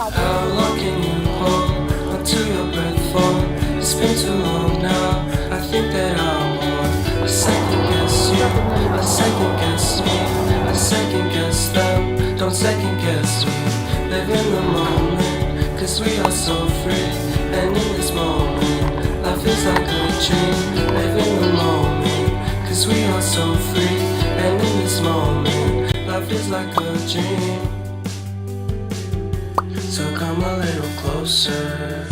How long can you hold until your breath for? It's been too long now. I think that I want. I second guess you. I second guess me. I second guess them. Don't second guess me. Live in the moment, 'cause we are so free. And in this moment, life is like a dream. Live in the moment, 'cause we are so free. And in this moment, life is like a dream. So come a little closer.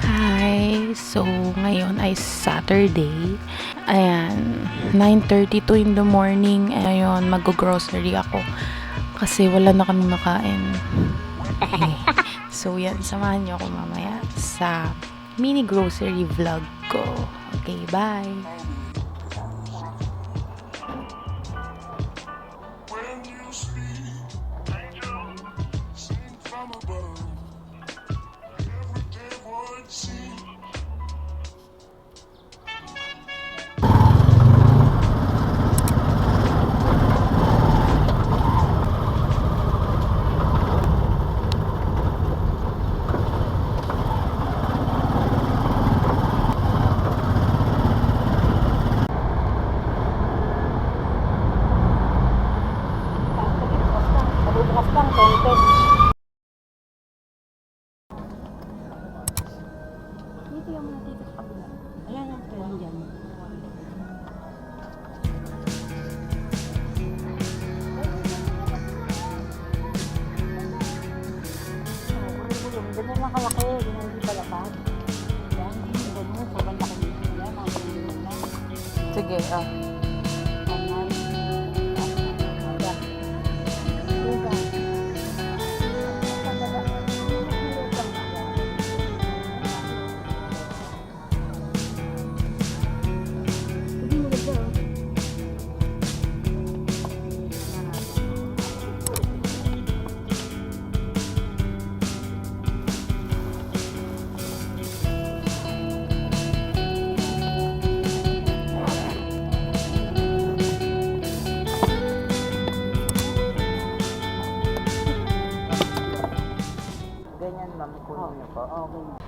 Hi! So, ngayon ay Saturday. Ayan, 9:32 in the morning. Ayun, mag-grocery ako. Kasi wala na kami makain. So, yan. Samahan niyo ako mamaya sa mini grocery vlog ko. Okay, bye! Ganyan lang kalaki, ganyan hindi palapad. Yan, ganyan, sobrang laki dito. Yan, ang ganyan na. Sige, Kanan. Yan. Diba? Hindi mo ganda, Ganyan ma'am, kunin niyo po. Okay.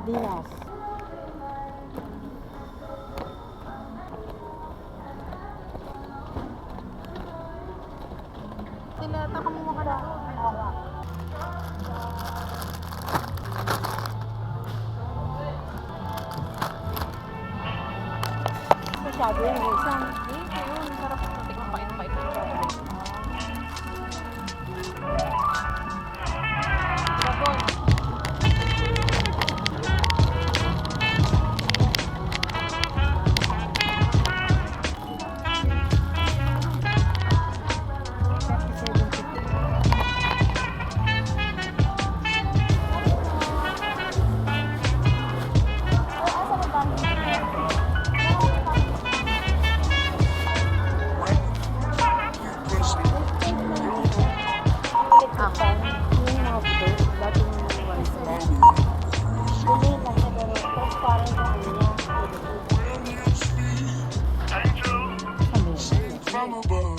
Dinas. Dilata ka mo ka Masyado yan, isang. Ayun, sarap na tingnan pait-pait. Dragon. Yung mga bito, dati yung mga sila. Bumili lang siya, pero tapos parang yung ano niya. from above.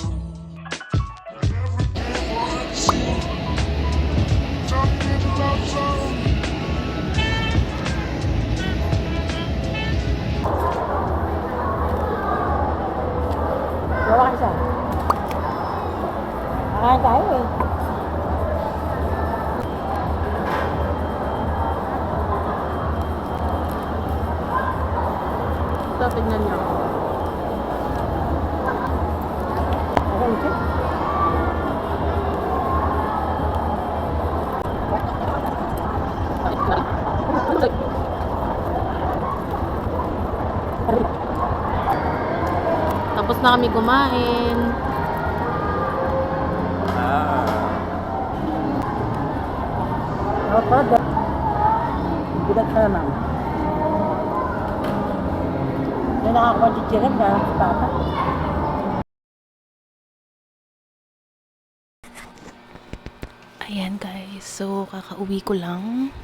Gawa ka isa. Kakain tayo eh. Ito, tignan niyo. Okay, ito. Tapos na kami kumain. Opo, bilat ka naman. Yung nakakuha chichirin ka, papa. Ayan guys, so kakauwi ko lang.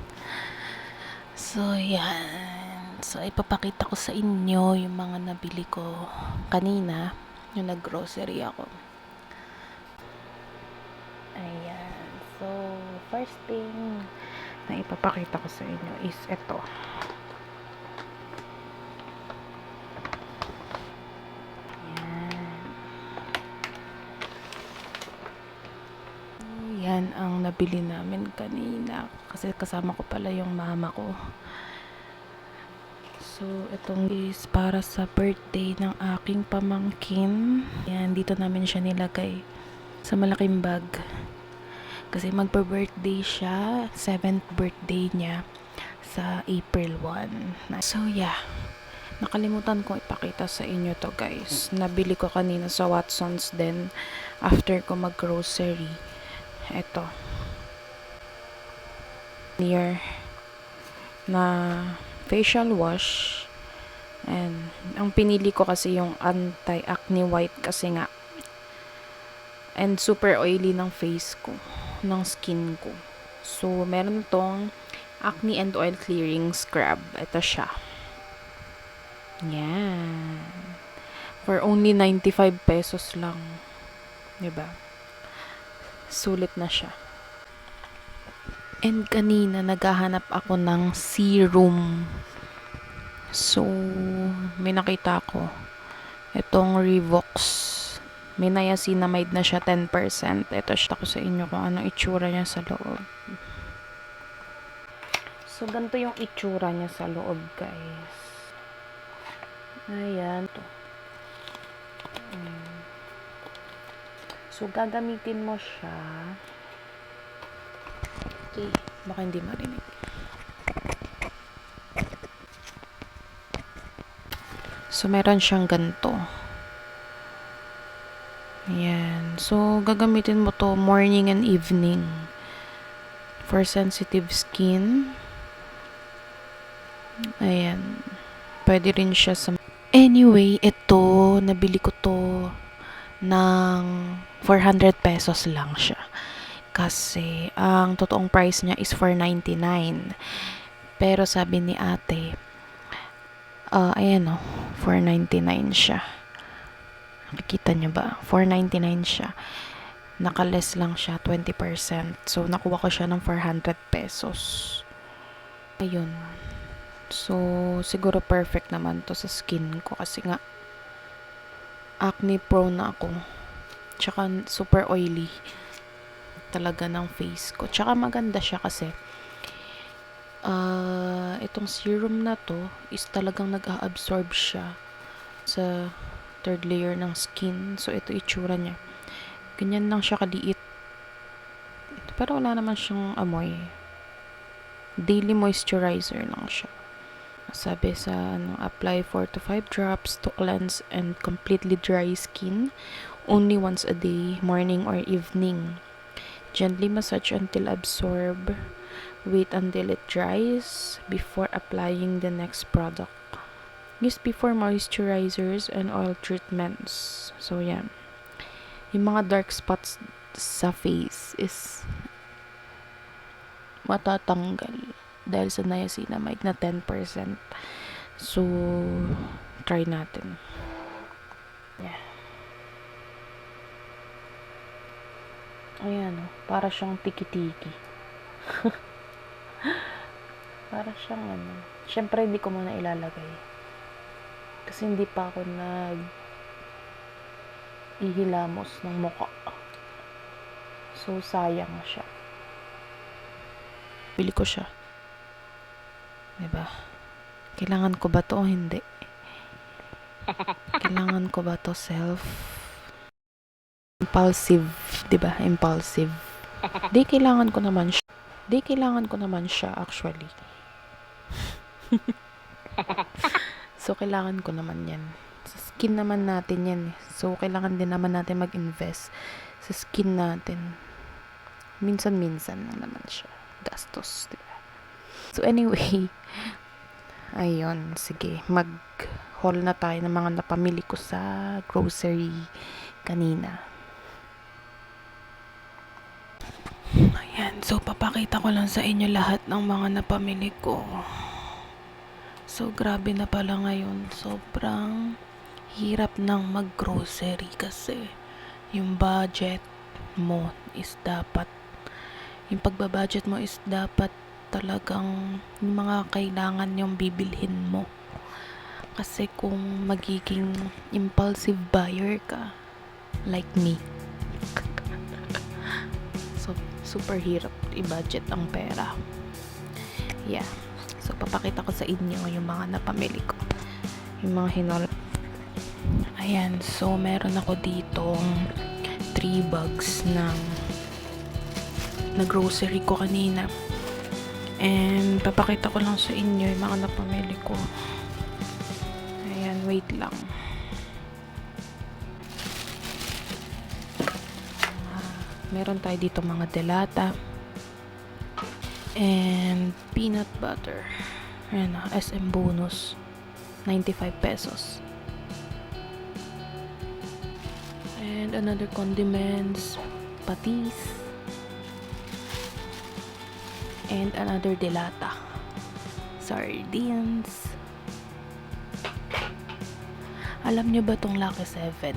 So yan. So ipapakita ko sa inyo yung mga nabili ko kanina, yung nag-grocery ako. Ayan. So first thing na ipapakita ko sa inyo is ito. Yan ang nabili namin kanina kasi kasama ko pala yung mama ko. So itong is para sa birthday ng aking pamangkin. Yan, dito namin siya nilagay sa malaking bag kasi magpa-birthday siya, 7th birthday niya sa April 1. So yeah, nakalimutan kong ipakita sa inyo to guys. Nabili ko kanina sa Watsons din after ko mag-grocery. Ito. Near na facial wash. And ang pinili ko kasi yung anti-acne white kasi nga. And super oily ng face ko, ng skin ko. So meron tong acne and oil clearing scrub. Ito siya. Yan. For only 95 pesos lang. 'Di ba? Sulit na siya. And kanina naghahanap ako ng serum. So, may nakita ko. Itong Revox. May niacinamide na siya 10%. Ito siya ko sa inyo kung anong itsura niya sa loob. So, ganito yung itsura niya sa loob, guys. Ayan. To. So, gagamitin mo siya. Okay, baka hindi marinig. So, meron siyang ganito. Ayan. So, gagamitin mo to morning and evening. For sensitive skin. Ayan. Pwede rin siya sa... Anyway, ito, nabili ko to ng 400 pesos lang siya. Kasi, ang totoong price niya is 499. Pero sabi ni ate, ayan o, 499 siya. Nakikita niyo ba? 499 siya. Naka-less lang siya, 20%. So, nakuha ko siya ng 400 pesos. Ayun. So, siguro perfect naman to sa skin ko kasi nga acne prone na ako. Tsaka super oily talaga ng face ko. Tsaka maganda siya kasi itong serum na to is talagang nag-a-absorb siya sa third layer ng skin. So, ito itsura niya. Ganyan lang siya kaliit. Pero wala naman siyang amoy. Daily moisturizer lang siya. Sabi sa apply 4 to 5 drops to cleanse and completely dry skin. Only once a day, morning or evening. Gently massage until absorb. Wait until it dries before applying the next product. Use before moisturizers and oil treatments. So, yan. Yung mga dark spots sa face is matatanggal dahil sa niacinamide na 10%. So, try natin. Yeah. Ayan, para siyang tiki-tiki. Para siyang syempre hindi ko muna ilalagay. Kasi hindi pa ako ihilamos ng mukha. So, sayang siya. Bili ko siya. Diba? Kailangan ko ba to o hindi? Kailangan ko ba to self? Impulsive. Diba? Impulsive. Di kailangan ko naman siya actually. So, kailangan ko naman yan. Sa skin naman natin yan eh. So, kailangan din naman natin mag-invest sa skin natin. Minsan-minsan lang naman siya. Gastos, diba? So, anyway, ayun, sige, mag-haul na tayo ng mga napamili ko sa grocery kanina. Ayan, so papakita ko lang sa inyo lahat ng mga napamili ko. So, grabe na pala ngayon. Sobrang hirap ng mag-grocery kasi yung budget mo is dapat, yung pagbabudget mo is dapat talagang yung mga kailangan yung bibilhin mo. Kasi kung magiging impulsive buyer ka, like me, so super hirap i-budget ang pera. Yeah. So, papakita ko sa inyo yung mga napamili ko. Yung mga hinol. Ayan. So, meron ako ditong 3 bags ng na grocery ko kanina. And, papakita ko lang sa inyo yung mga napamili ko. Ayan, wait lang. Meron tayo dito mga delata. And, peanut butter. Ayan na, SM bonus. 95 pesos. And, another condiments. Patis. And another delata. Sardines. Alam nyo ba tong Lucky 7?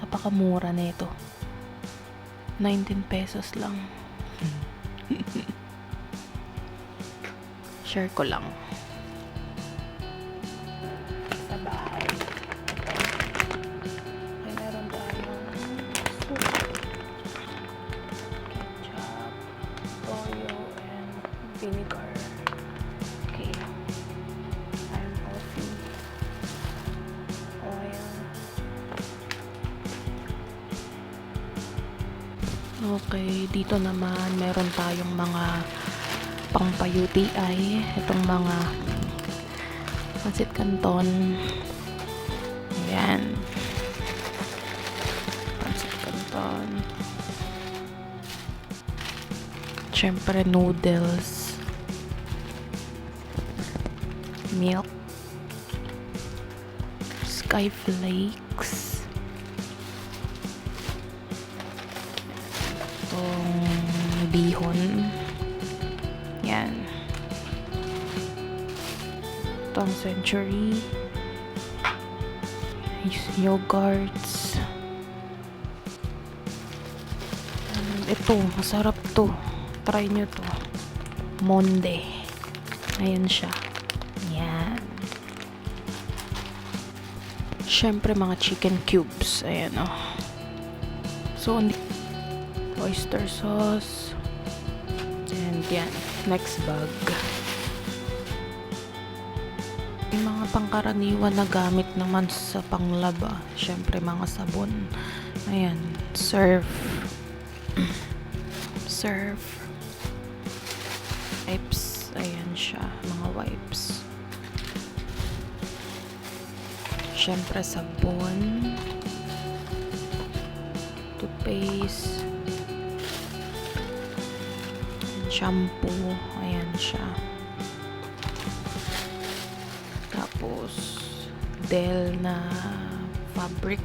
Napakamura na ito. 19 pesos lang. Share ko lang. Sa bahay. Ay, meron tayong soup. Ketchup. Toyo. Vinegar. Okay. And coffee. Oil. Okay, dito naman meron tayong mga pang-UTI. Itong mga pancit canton. Ayan. Pancit canton. Siyempre, noodles. Milk, sky flakes, itong bihon, yan, itong Century, yogurts, ito, masarap to, try nyo to, Monde, ayan siya. Syempre, mga chicken cubes. Ayan, oh. So, oyster sauce. And yan. Next bag. May mga pangkaraniwan na gamit naman sa panglaba. Syempre, mga sabon. Ayan. Surf. Surf. Wipes. Ayan siya. Mga wipes. Syempre, sabon. Toothpaste. And shampoo. Ayan siya. Tapos, Dell na fabric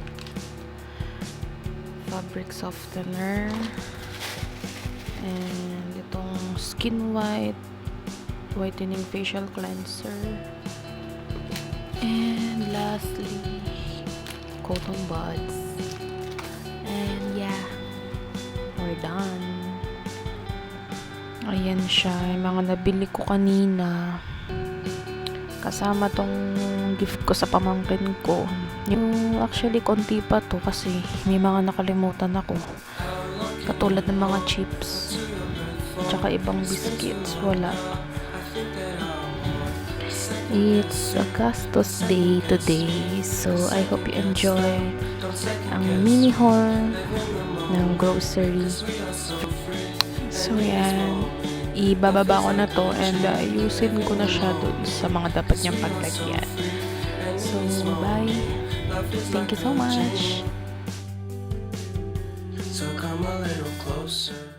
softener, and itong Skin White whitening facial cleanser, and lastly, cotton buds. And yeah, we're done. Ayan siya, yung mga nabili ko kanina. Kasama tong gift ko sa pamangkin ko. Yung actually konti pa to kasi may mga nakalimutan ako. Katulad ng mga chips. Tsaka ibang biscuits. Wala. It's a gastos day today. So I hope you enjoy ang mini haul ng grocery. So yan. Ibababa ko na to and ayusin ko na siya dun sa mga dapat niyang paglagyan. So, bye. Thank you so much. So come a little closer.